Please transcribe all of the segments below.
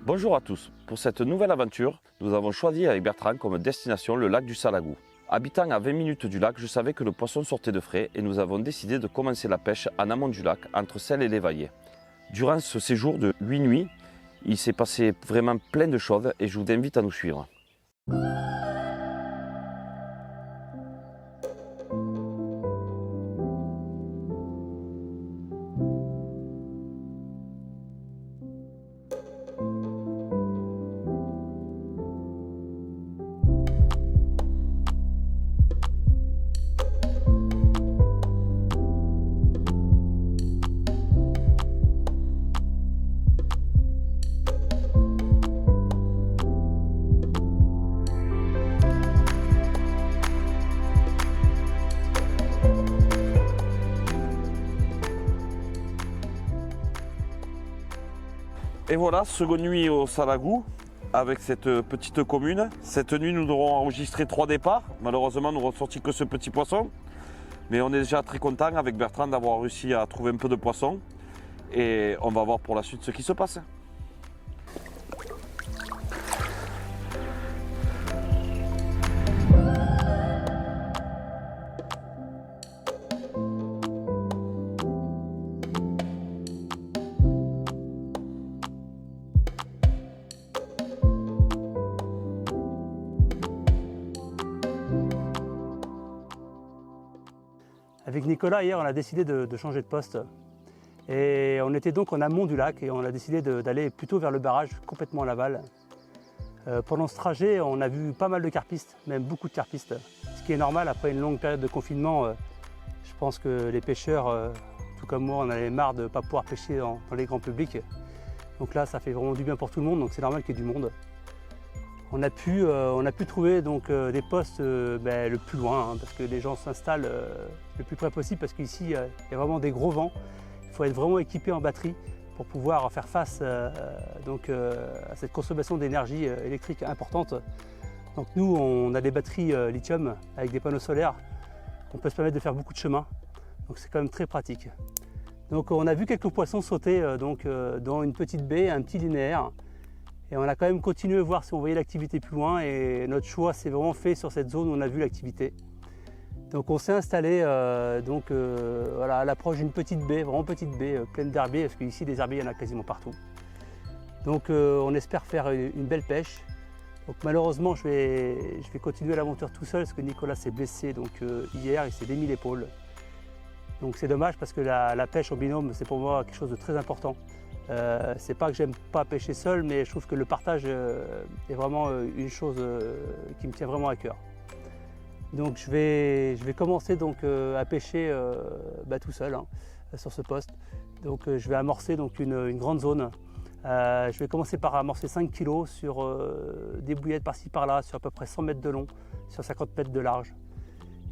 Bonjour à tous, pour cette nouvelle aventure, nous avons choisi avec Bertrand comme destination le lac du Salagou. Habitant à 20 minutes du lac, je savais que le poisson sortait de frais et nous avons décidé de commencer la pêche en amont du lac, entre Celle et l'Évaillé. Durant ce séjour de 8 nuits, il s'est passé vraiment plein de choses et je vous invite à nous suivre. Et voilà, seconde nuit au Salagou avec cette petite commune. Cette nuit, nous aurons enregistré 3 départs. Malheureusement, nous n'aurons sorti que ce petit poisson. Mais on est déjà très content avec Bertrand d'avoir réussi à trouver un peu de poisson. Et on va voir pour la suite ce qui se passe. Avec Nicolas, hier, on a décidé de changer de poste. Et on était donc en amont du lac et on a décidé d'aller plutôt vers le barrage, complètement à l'aval. Pendant ce trajet, on a vu pas mal de carpistes, même beaucoup de carpistes. Ce qui est normal, après une longue période de confinement, je pense que les pêcheurs, tout comme moi, on avait marre de ne pas pouvoir pêcher dans les grands publics. Donc là, ça fait vraiment du bien pour tout le monde, donc c'est normal qu'il y ait du monde. On a pu trouver donc, des postes le plus loin, parce que les gens s'installent le plus près possible, parce qu'ici, il y a vraiment des gros vents. Il faut être vraiment équipé en batterie pour pouvoir faire face à cette consommation d'énergie électrique importante. Donc nous, on a des batteries lithium avec des panneaux solaires. On peut se permettre de faire beaucoup de chemin, donc c'est quand même très pratique. Donc on a vu quelques poissons sauter dans une petite baie, un petit linéaire. Et on a quand même continué à voir si on voyait l'activité plus loin et notre choix s'est vraiment fait sur cette zone où on a vu l'activité. Donc on s'est installé à l'approche d'une petite baie, vraiment petite baie, pleine d'herbiers, parce qu'ici des herbiers il y en a quasiment partout. Donc on espère faire une belle pêche. Donc malheureusement je vais continuer l'aventure tout seul parce que Nicolas s'est blessé hier, il s'est démis l'épaule. Donc c'est dommage parce que la pêche en binôme c'est pour moi quelque chose de très important. C'est pas que j'aime pas pêcher seul, mais je trouve que le partage est vraiment une chose qui me tient vraiment à cœur. Donc je vais commencer à pêcher tout seul sur ce poste. Donc je vais amorcer une grande zone. Je vais commencer par amorcer 5 kg sur des bouillettes par-ci par-là, sur à peu près 100 mètres de long, sur 50 mètres de large.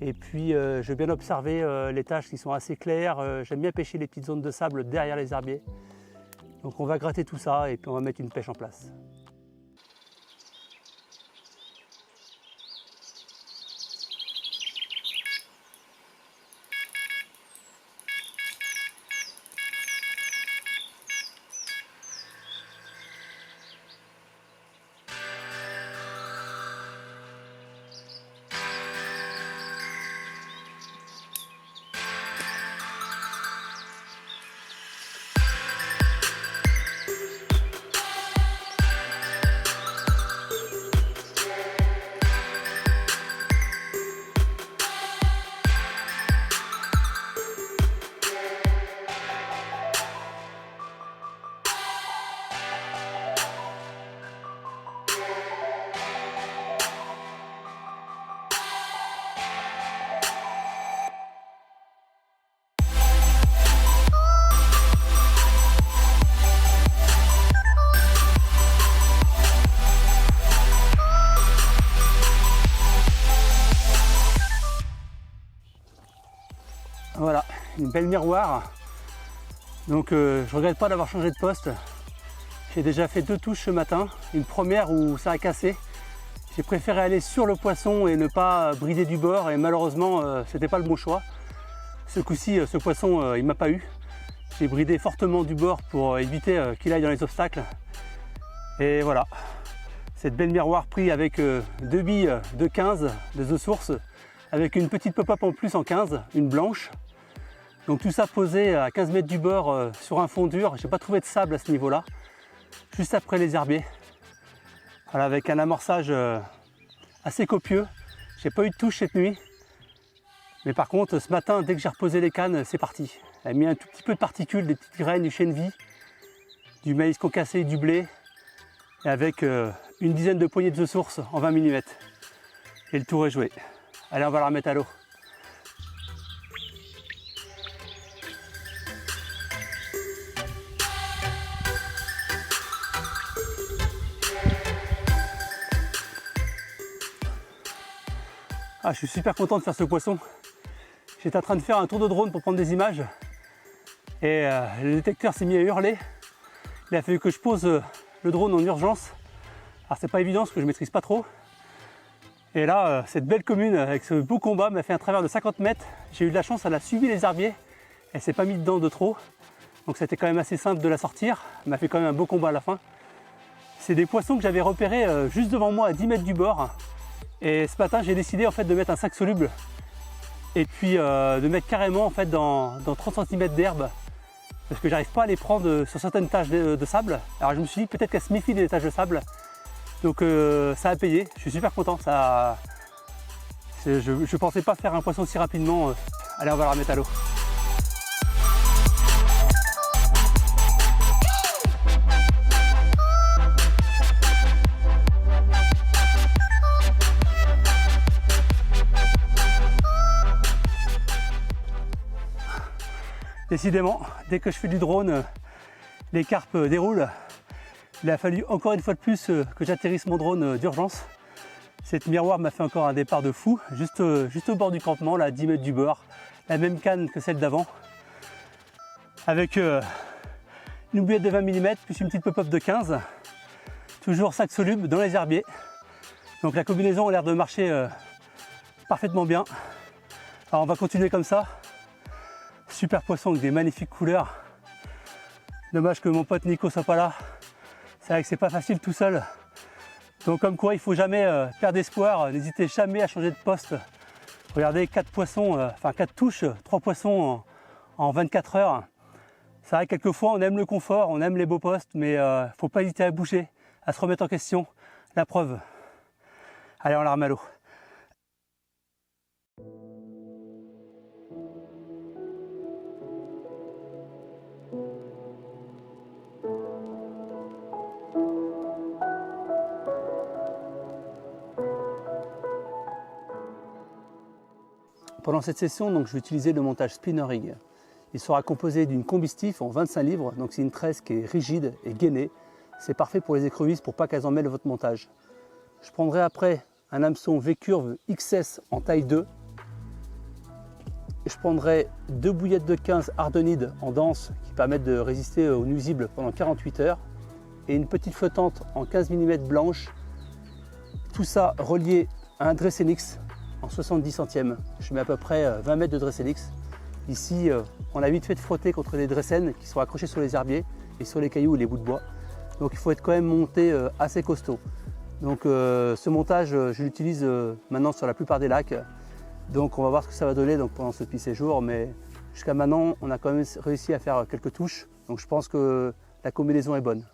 Et puis je vais bien observer les tâches qui sont assez claires. J'aime bien pêcher les petites zones de sable derrière les herbiers. Donc on va gratter tout ça et puis on va mettre une pêche en place. Voilà, une belle miroir. Donc je regrette pas d'avoir changé de poste. J'ai déjà fait 2 touches ce matin. Une première où ça a cassé. J'ai préféré aller sur le poisson et ne pas brider du bord et malheureusement c'était pas le bon choix. Ce coup-ci, ce poisson il m'a pas eu. J'ai bridé fortement du bord pour éviter qu'il aille dans les obstacles. Et voilà, cette belle miroir pris avec 2 billes de 15 de The Source, avec une petite pop-up en plus en 15, une blanche. Donc tout ça posé à 15 mètres du bord sur un fond dur. J'ai pas trouvé de sable à ce niveau-là, juste après les herbiers. Voilà, avec un amorçage assez copieux. J'ai pas eu de touche cette nuit. Mais par contre, ce matin, dès que j'ai reposé les cannes, c'est parti. Elle a mis un tout petit peu de particules, des petites graines, du chènevis, du maïs concassé, du blé, et avec une dizaine de poignées de The Source en 20 mm. Et le tour est joué. Allez, on va la remettre à l'eau. Ah, je suis super content de faire ce poisson. J'étais en train de faire un tour de drone pour prendre des images et le détecteur s'est mis à hurler. Il a fallu que je pose le drone en urgence. Alors c'est pas évident parce que je maîtrise pas trop. Et là, cette belle commune avec ce beau combat m'a fait un travers de 50 mètres. J'ai eu de la chance, elle a suivi les herbiers. Elle s'est pas mise dedans de trop. Donc c'était quand même assez simple de la sortir. Elle m'a fait quand même un beau combat à la fin. C'est des poissons que j'avais repérés juste devant moi à 10 mètres du bord. Et ce matin, j'ai décidé en fait de mettre un sac soluble et puis de mettre carrément en fait dans 30 cm d'herbe parce que j'arrive pas à les prendre sur certaines taches de sable. Alors je me suis dit peut-être qu'elles se méfient des taches de sable. Donc ça a payé, je suis super content. Je pensais pas faire un poisson si rapidement. Allez, on va la remettre à l'eau. Décidément, dès que je fais du drone, les carpes déroulent. Il a fallu encore une fois de plus que j'atterrisse mon drone d'urgence. Cette miroir m'a fait encore un départ de fou, juste au bord du campement, là, à 10 mètres du bord. La même canne que celle d'avant. Avec une bouillette de 20 mm, plus une petite pop-up de 15. Toujours sac soluble dans les herbiers. Donc la combinaison a l'air de marcher parfaitement bien. Alors on va continuer comme ça. Super poisson avec des magnifiques couleurs. Dommage que mon pote Nico soit pas là. C'est vrai que c'est pas facile tout seul. Donc comme quoi il faut jamais perdre espoir. N'hésitez jamais à changer de poste. Regardez 4 poissons, 4 touches, 3 poissons en 24 heures. C'est vrai que quelquefois on aime le confort, on aime les beaux postes, mais faut pas hésiter à bouger, à se remettre en question. La preuve. Allez, on la remet à l'eau. Pendant cette session, donc, je vais utiliser le montage spinner rig. Il sera composé d'une combi stiff en 25 livres, donc c'est une tresse qui est rigide et gainée. C'est parfait pour les écrevisses pour pas qu'elles emmêlent votre montage. Je prendrai après un hameçon V-Curve XS en taille 2. Je prendrai 2 bouillettes de 15 Ardenide en dense qui permettent de résister aux nuisibles pendant 48 heures et une petite flottante en 15 mm blanche. Tout ça relié à un Dressenix en 70 centièmes. Je mets à peu près 20 mètres de Dressenix. Ici, on a vite fait de frotter contre des Dressen qui sont accrochés sur les herbiers et sur les cailloux ou les bouts de bois. Donc il faut être quand même monté assez costaud. Donc ce montage, je l'utilise maintenant sur la plupart des lacs. Donc on va voir ce que ça va donner pendant ce petit séjour. Mais jusqu'à maintenant, on a quand même réussi à faire quelques touches. Donc je pense que la combinaison est bonne.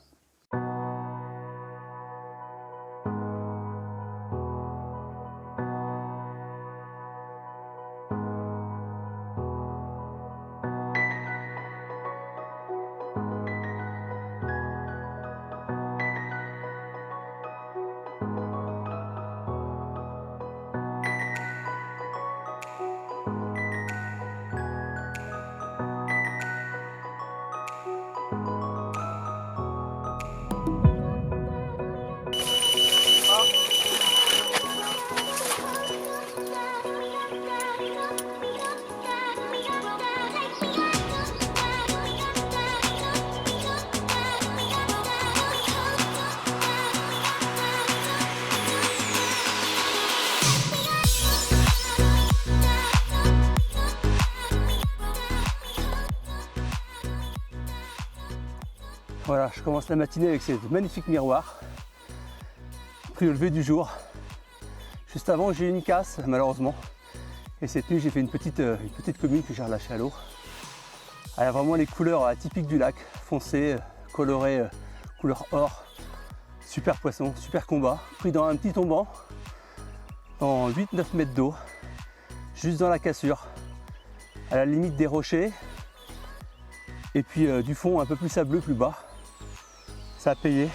Voilà, je commence la matinée avec ces magnifiques miroirs, pris au lever du jour. Juste avant, j'ai eu une casse, malheureusement. Et cette nuit, j'ai fait une petite commune que j'ai relâchée à l'eau. Elle a vraiment les couleurs atypiques du lac, foncé, coloré, couleur or. Super poisson, super combat. Pris dans un petit tombant, dans 8-9 mètres d'eau, juste dans la cassure, à la limite des rochers. Et puis du fond un peu plus sableux, plus bas. Ça a payé.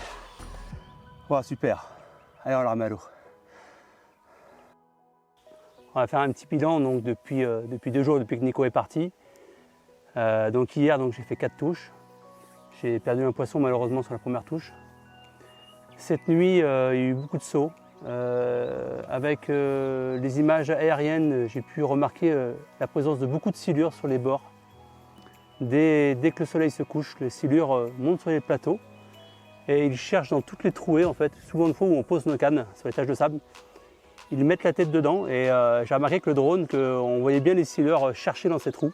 Voilà, super. Allez, on la remet à l'eau. On va faire un petit bilan donc, depuis 2 jours, depuis que Nico est parti. Donc hier, j'ai fait 4 touches. J'ai perdu un poisson malheureusement sur la première touche. Cette nuit, il y a eu beaucoup de sauts. Avec les images aériennes, j'ai pu remarquer la présence de beaucoup de silures sur les bords. Dès que le soleil se couche, les silures montent sur les plateaux et ils cherchent dans toutes les trouées, en fait, souvent une fois où on pose nos cannes sur les taches de sable. Ils mettent la tête dedans et j'ai remarqué que le drone, on voyait bien les silures chercher dans ces trous.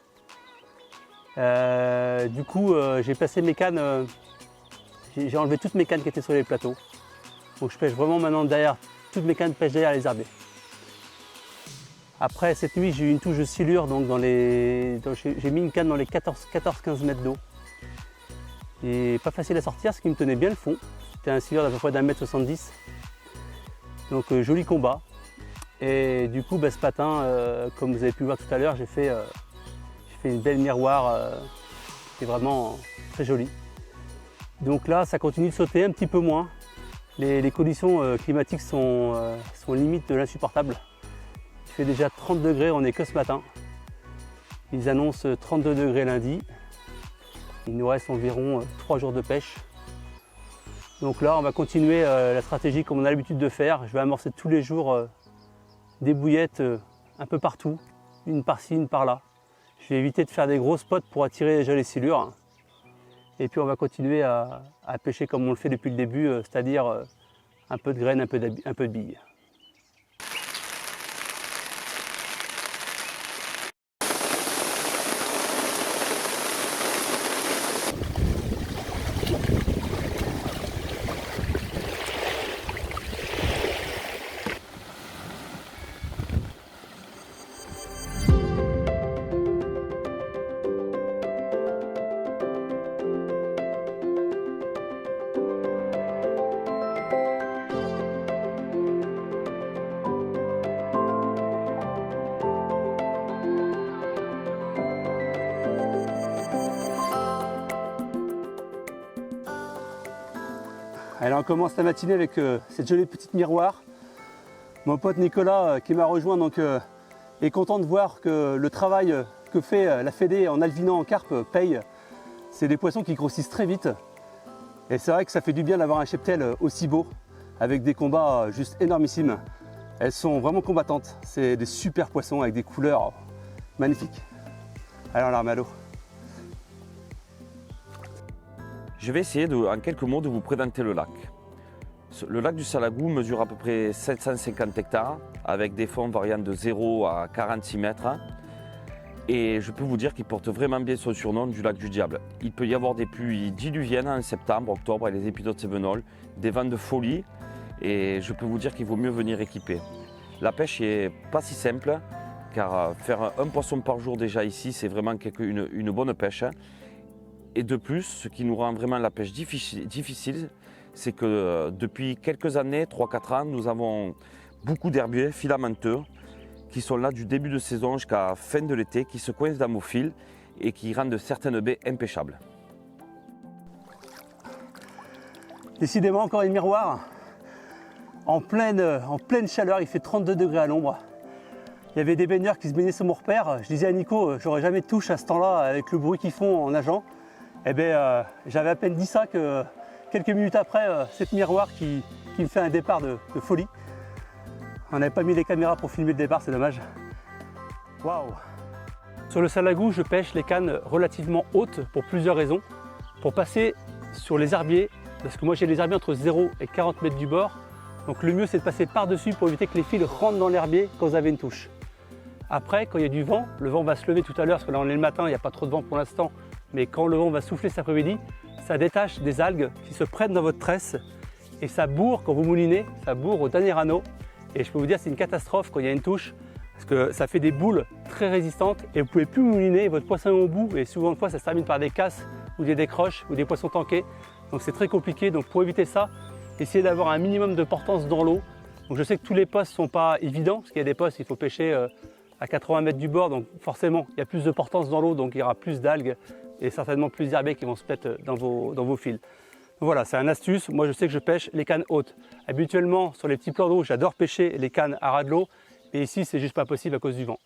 Du coup, j'ai passé mes cannes, j'ai enlevé toutes mes cannes qui étaient sur les plateaux. Donc je pêche vraiment maintenant derrière, toutes mes cannes pêchent derrière les herbiers. Après cette nuit, j'ai eu une touche de silure, donc j'ai mis une canne dans les 14-15 mètres d'eau. Et pas facile à sortir, ce qui me tenait bien le fond. C'était un silure d'à peu près d'1,70 m. Donc joli combat. Et du coup, ce matin, comme vous avez pu voir tout à l'heure, j'ai fait une belle miroir qui est vraiment très jolie. Donc là, ça continue de sauter un petit peu moins. Les conditions climatiques sont limite de l'insupportable. Il fait déjà 30 degrés, on n'est que ce matin. Ils annoncent 32 degrés lundi. Il nous reste environ 3 jours de pêche. Donc là, on va continuer la stratégie comme on a l'habitude de faire. Je vais amorcer tous les jours des bouillettes un peu partout, une par-ci, une par-là. Je vais éviter de faire des gros spots pour attirer déjà les silures. Et puis on va continuer à pêcher comme on le fait depuis le début, c'est-à-dire un peu de graines, un peu de billes. Allez, on commence la matinée avec cette jolie petite miroir. Mon pote Nicolas qui m'a rejoint est content de voir que le travail que fait la Fédé en alvinant en carpe paye. C'est des poissons qui grossissent très vite. Et c'est vrai que ça fait du bien d'avoir un cheptel aussi beau, avec des combats juste énormissimes. Elles sont vraiment combattantes. C'est des super poissons avec des couleurs magnifiques. Allez, on la remet à l'eau. Je vais essayer en quelques mots de vous présenter le lac. Le lac du Salagou mesure à peu près 750 hectares avec des fonds variant de 0 à 46 mètres. Et je peux vous dire qu'il porte vraiment bien son surnom du lac du diable. Il peut y avoir des pluies diluviennes en septembre, octobre et les épisodes sévenols, des vents de folie et je peux vous dire qu'il vaut mieux venir équipé. La pêche n'est pas si simple car faire un poisson par jour déjà ici c'est vraiment une bonne pêche. Et de plus, ce qui nous rend vraiment la pêche difficile, c'est que depuis quelques années, 3-4 ans, nous avons beaucoup d'herbiers filamenteux qui sont là du début de saison jusqu'à la fin de l'été, qui se coincent dans nos fils et qui rendent certaines baies impêchables. Décidément encore une miroir. En pleine chaleur, il fait 32 degrés à l'ombre. Il y avait des baigneurs qui se baignaient sur mon repère. Je disais à Nico, j'aurais jamais de touche à ce temps-là avec le bruit qu'ils font en nageant. Eh bien, j'avais à peine dit ça que quelques minutes après, cette miroir qui me fait un départ de folie. On n'avait pas mis les caméras pour filmer le départ, c'est dommage. Waouh! Sur le Salagou, je pêche les cannes relativement hautes pour plusieurs raisons. Pour passer sur les herbiers, parce que moi j'ai les herbiers entre 0 et 40 mètres du bord. Donc le mieux c'est de passer par-dessus pour éviter que les fils rentrent dans l'herbier quand vous avez une touche. Après, quand il y a du vent, le vent va se lever tout à l'heure, parce que là on est le matin, il n'y a pas trop de vent pour l'instant, mais quand le vent va souffler cet après-midi, ça détache des algues qui se prennent dans votre tresse et ça bourre quand vous moulinez, ça bourre au dernier anneau. Et je peux vous dire, c'est une catastrophe quand il y a une touche, parce que ça fait des boules très résistantes et vous ne pouvez plus mouliner, votre poisson est au bout et souvent de fois ça se termine par des casses ou des décroches ou des poissons tankés. Donc c'est très compliqué, donc pour éviter ça, essayez d'avoir un minimum de portance dans l'eau. Donc je sais que tous les postes ne sont pas évidents, parce qu'il y a des postes, il faut pêcher à 80 mètres du bord, donc forcément il y a plus de portance dans l'eau, donc il y aura plus d'algues et certainement plus d'herbés qui vont se mettre dans vos fils. Donc voilà, c'est une astuce. Moi je sais que je pêche les cannes hautes. Habituellement sur les petits plans d'eau, j'adore pêcher les cannes à ras de l'eau, mais ici c'est juste pas possible à cause du vent.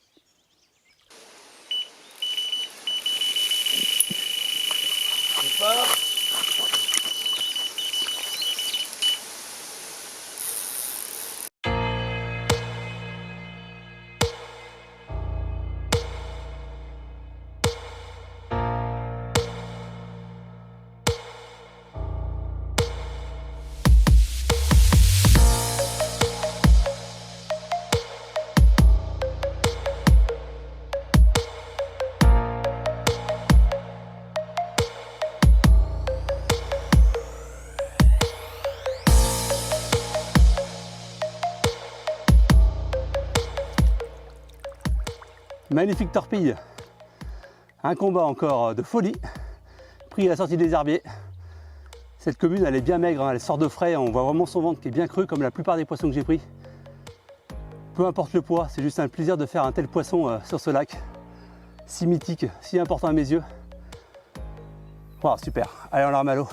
Magnifique torpille, un combat encore de folie, pris à la sortie des herbiers. Cette commune elle est bien maigre, hein, elle sort de frais, on voit vraiment son ventre qui est bien creux comme la plupart des poissons que j'ai pris. Peu importe le poids, c'est juste un plaisir de faire un tel poisson sur ce lac, si mythique, si important à mes yeux. Wow, super, allez on la remet à l'eau.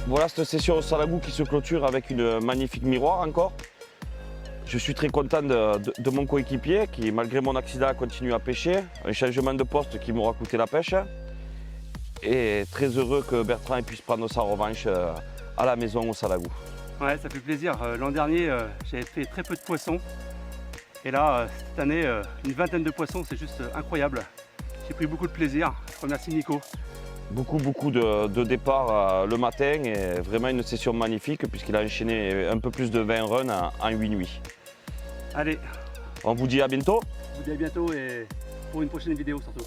Voilà cette session au salagou qui se clôture avec une magnifique miroir encore. Je suis très content de mon coéquipier qui, malgré mon accident, continue à pêcher. Un changement de poste qui m'aura coûté la pêche. Et très heureux que Bertrand puisse prendre sa revanche à la maison au salagou. Ouais, ça fait plaisir. L'an dernier, j'avais fait très peu de poissons. Et là, cette année, une vingtaine de poissons, c'est juste incroyable. J'ai pris beaucoup de plaisir. Je remercie Nico. Beaucoup de départs le matin et vraiment une session magnifique puisqu'il a enchaîné un peu plus de 20 runs en 8 nuits. Allez, On vous dit à bientôt. je vous dis à bientôt et pour une prochaine vidéo surtout.